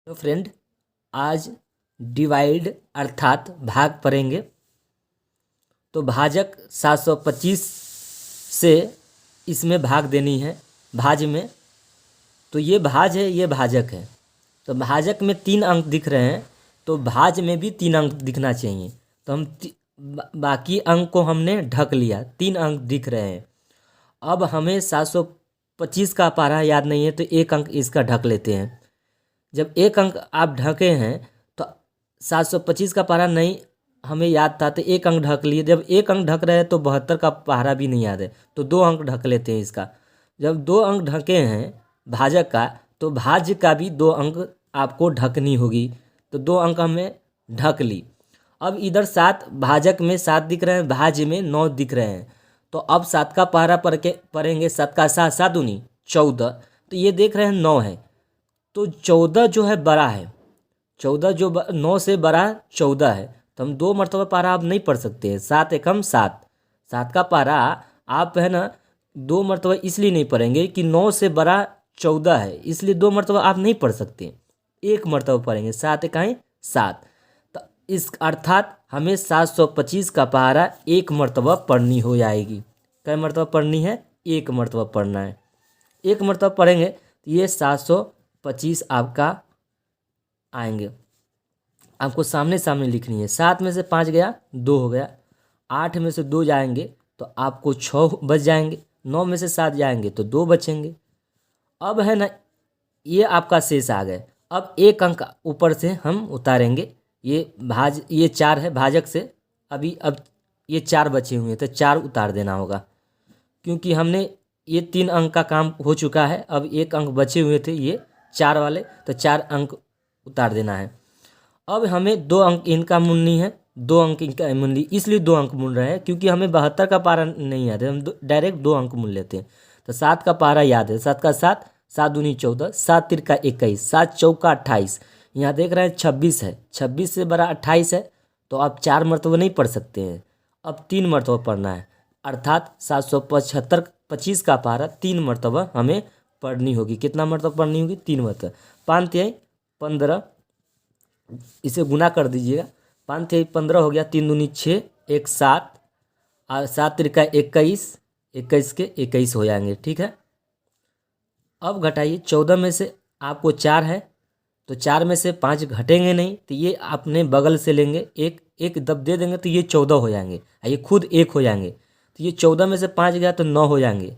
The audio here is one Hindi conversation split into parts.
तो फ्रेंड, आज डिवाइड अर्थात भाग पढ़ेंगे। तो भाजक 725 से इसमें भाग देनी है भाज में। तो ये भाज है, ये भाजक है। तो भाजक में 3 अंक दिख रहे हैं, तो भाज में भी 3 अंक दिखना चाहिए। तो हम बाकी अंक को हमने ढक लिया, 3 अंक दिख रहे हैं। अब हमें 725 का पारा याद नहीं है, तो 1 अंक इसका ढक लेते हैं। जब 1 अंक आप ढके हैं तो 725 का पारा नहीं हमें याद था, तो 1 अंक ढक लिए। जब 1 अंक ढक रहे हैं तो 72 का पारा भी नहीं याद है, तो 2 अंक ढक लेते हैं इसका। जब 2 अंक ढके हैं भाजक का, तो भाज्य का भी 2 अंक आपको ढकनी होगी। तो 2 अंक हमें ढक ली। अब इधर 7 भाजक में 7 दिख रहे हैं, भाज्य में 9 दिख रहे हैं। तो अब 7 का पारा पढ़ेंगे। 7 का 7, 7 दूनी 14। तो ये देख रहे हैं 9 है, तो 14 जो है बड़ा है। 14 जो 9 से बड़ा 14 है, तो हम 2 मरतबा पारा आप नहीं पढ़ सकते हैं। 7 एकम 7, 7 का पारा आप है ना 2 मरतबा इसलिए नहीं पढ़ेंगे कि 9 से बड़ा 14 है, इसलिए 2 मरतबा आप नहीं पढ़ सकते, 1 मरतबा पढ़ेंगे। 7 इकाई 7। तो इस अर्थात हमें 725 का पारा 1 मरतबा पढ़नी हो जाएगी। कै मरतबा पढ़नी है? 1 मरतबा पढ़ना है। 1 मरतबा पढ़ेंगे तो ये 725 आपका आएंगे। आपको सामने सामने लिखनी है। 7 में से 5 गया, 2 हो गया। 8 में से 2 जाएंगे तो आपको 6 बच जाएंगे। 9 में से 7 जाएंगे तो 2 बचेंगे। अब है ना, ये आपका शेष आ गए। अब 1 अंक ऊपर से हम उतारेंगे। ये 4 है भाजक से। अब ये 4 बचे हुए हैं, तो 4 उतार देना होगा, क्योंकि हमने ये 3 अंक का काम हो चुका है। अब 1 अंक बचे हुए थे, ये 4 वाले, तो 4 अंक उतार देना है। अब हमें 2 अंक इनका मुननी है, 2 अंक इनका मुननी, इसलिए 2 अंक मुन रहे हैं क्योंकि हमें 72 का पारा नहीं याद है। हम डायरेक्ट 2 अंक मुन लेते हैं। तो 7 का पारा याद है। 7 का 7, 7 दूनी 14, 7 तिरका 21, 7 चौका 28। यहाँ देख रहे हैं 26 है, 26 से बड़ा 28 है, तो आप 4 मरतबा नहीं पढ़ सकते हैं, अब 3 मरतबा पढ़ना है। अर्थात 725 का पारा 3 मरतबा हमें पढ़नी होगी। कितना मरतबा पढ़नी होगी? 3 मरतबा। 5 तिहाई 15, इसे गुना कर दीजिएगा। 5 तिहाई 15 हो गया। 3 दूनी 6, 1 7, और 7 तिरका 21, 21 के 21 हो जाएंगे। ठीक है। अब घटाइए। 14 में से आपको 4 है, तो 4 में से 5 घटेंगे नहीं, तो ये अपने बगल से लेंगे, एक दब दे देंगे तो ये 14 हो जाएंगे, ये खुद 1 हो जाएंगे। तो ये 14 में से 5 गया तो 9 हो जाएंगे।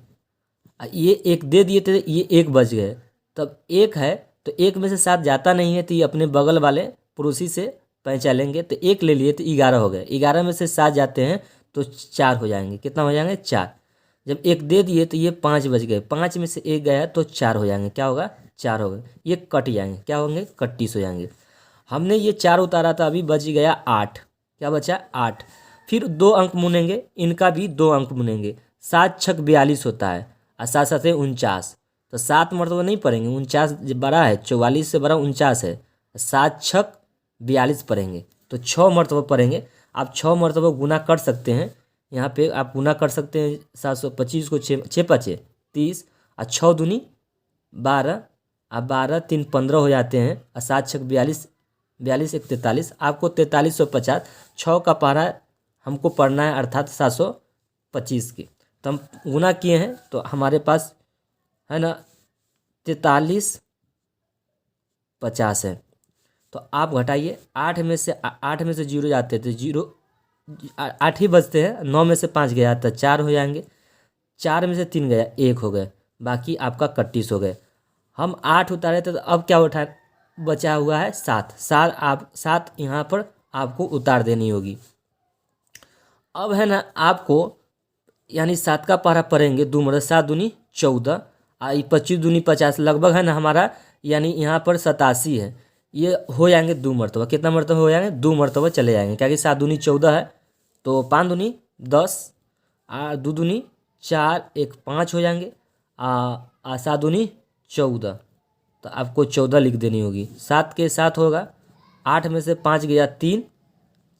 ये 1 दे दिए थे, ये 1 बच गए, तब 1 है, तो 1 में से 7 जाता नहीं है, तो ये अपने बगल वाले पड़ोसी से पहचान लेंगे। तो 1 ले लिए तो 11 हो गए। 11 में से 7 जाते हैं तो 4 हो जाएंगे। कितना हो जाएंगे? 4। जब 1 दे दिए तो ये 5 बच गए। 5 में से 1 गया तो 4 हो जाएंगे। क्या होगा? 4 हो गए। ये कट जाएंगे। क्या होंगे? 31 हो जाएंगे। हमने ये 4 उतारा था, अभी बच गया 8। क्या बचा? 8। फिर 2 अंक मुनेंगे, इनका भी 2 अंक मुनेंगे। 7 छक 42 होता है, और 7 7 49। तो 7 मरतबा नहीं पढ़ेंगे, 49 बड़ा है, 44 से बड़ा 49 है। 7 छक 42 पढ़ेंगे, तो 6 मरतबा पढ़ेंगे। आप 6 मरतबा गुना कर सकते हैं। यहाँ पे आप गुना कर सकते हैं। 725 को 6 5 30, और 6 दूनी 12, और 12 3 15 हो जाते हैं, और 7 छक 42, 42 1 43। आपको 4350 6 का पारा हमको पढ़ना है, अर्थात 725 की। तो हम गुना किए हैं, तो हमारे पास है ना 4350 है। तो आप घटाइए। 8 में से 0 जाते थे, 0 8 ही बचते हैं। 9 में से 5 गया तो 4 हो जाएंगे। 4 में से 3 गया, 1 हो गए। बाकी आपका 31 हो गए। हम 8 उतारे थे, तो अब क्या उठा बचा हुआ है? 7। 7 यहाँ पर आपको उतार देनी होगी। अब है ना आपको यानी 7 का पारा पढ़ेंगे 2 मरतबा। 7 दूनी 14, 25 दूनी 50, लगभग है ना हमारा, यानी यहाँ पर 87 है। ये हो जाएंगे 2 मरतबा। कितना मरतबा हो जाएंगे? 2 मरतबा चले जाएंगे, क्योंकि 7 दूनी 14 है, तो 5 दूनी 10, 2 दूनी 4, 1 5 हो जाएंगे, 7 दूनी 14, तो आपको 14 लिख देनी होगी। 7 के 7 होगा। 8 में से 5 गया 3,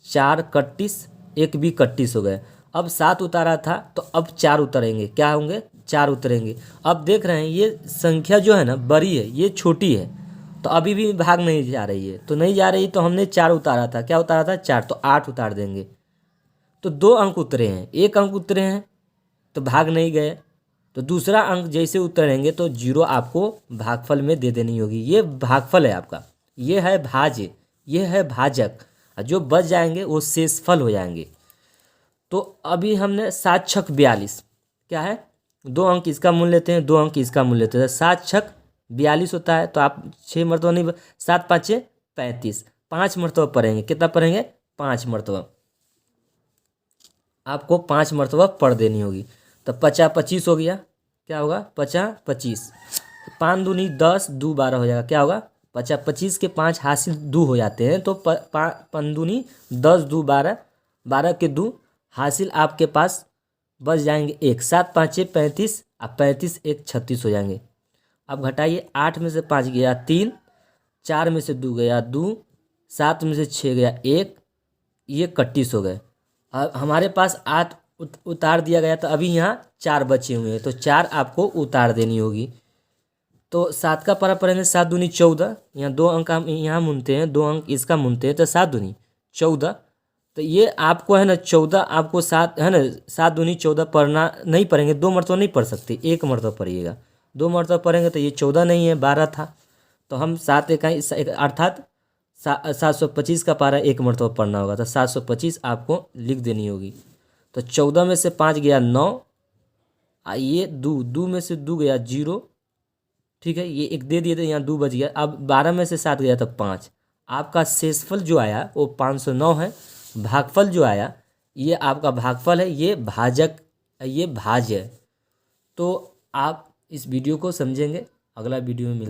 4 31, 1 भी 31 हो गए। अब 7 उतारा था, तो अब 4 उतरेंगे। क्या होंगे? 4 उतरेंगे। अब देख रहे हैं ये संख्या जो है ना बड़ी है, ये छोटी है, तो अभी भी भाग नहीं जा रही है, तो नहीं जा रही, तो हमने 4 उतारा था, क्या उतारा था 4, तो 8 उतार देंगे। तो 2 अंक उतरे हैं, 1 अंक उतरे हैं तो भाग नहीं गए। तो दूसरा अंक जैसे उतरेंगे तो 0 आपको भागफल में दे देनी होगी। ये भागफल है आपका, ये है भाज्य, ये है भाजक, और जो बच जाएंगे वो शेषफल हो जाएंगे। तो अभी हमने 7 छक 42, क्या है 2 अंक इसका मूल लेते हैं, 2 अंक इसका मूल लेते हैं, 7 छक 42 होता है। तो आप 6 मरतबा नहीं, 7 5 35, 5 मरतबा पढ़ेंगे, कितना पढ़ेंगे 5 मरतबा, आपको 5 मरतबा पढ़ देनी होगी। तो 50 25 हो गया, क्या होगा 50 25, 5 दूनी 10, 2 12 हो जाएगा, क्या होगा 50 25 के 5 हासिल 2 हो जाते हैं, तो 5 दूनी 10, 2 12, 12 के 2 हासिल आपके पास बच जाएंगे 1, 7 5 35, अब 35 1 36 हो जाएंगे। अब घटाइए, 8 में से 5 गया 3, 4 में से 2 गया 2, 7 में से 6 गया 1, ये 31 हो गए। अब हमारे पास 8 उतार दिया गया, तो अभी यहाँ 4 बचे हुए हैं, तो 4 आपको उतार देनी होगी। तो 7 का पारा पढ़ेंगे, 7 दूनी 14, यहाँ 2 अंक हम यहाँ मुनते हैं, 2 अंक इसका मुनते हैं, तो 7 दूनी 14। तो ये आपको है ना 14, आपको 7 है ना, 7 दूनी 14 पढ़ना नहीं पढ़ेंगे, 2 मरतबा नहीं पढ़ सकते, 1 मरतबा पढ़िएगा। 2 मरतबा पढ़ेंगे तो ये 14 नहीं है 12 था, तो हम 7 इकाई अर्थात 725 का पारा 1 मरतबा पढ़ना होगा, तो 725 आपको लिख देनी होगी। तो 14 में से 5 गया 9, ये 2 में से 2 गया 0, ठीक है, ये 1 दे दिए थे, यहाँ 2 बच गया। अब 12 में से 7 गया तो 5, आपका शेषफल जो आया वो 509 है। भागफल जो आया ये आपका भागफल है, ये भाजक, ये भाज्य है। तो आप इस वीडियो को समझेंगे, अगला वीडियो में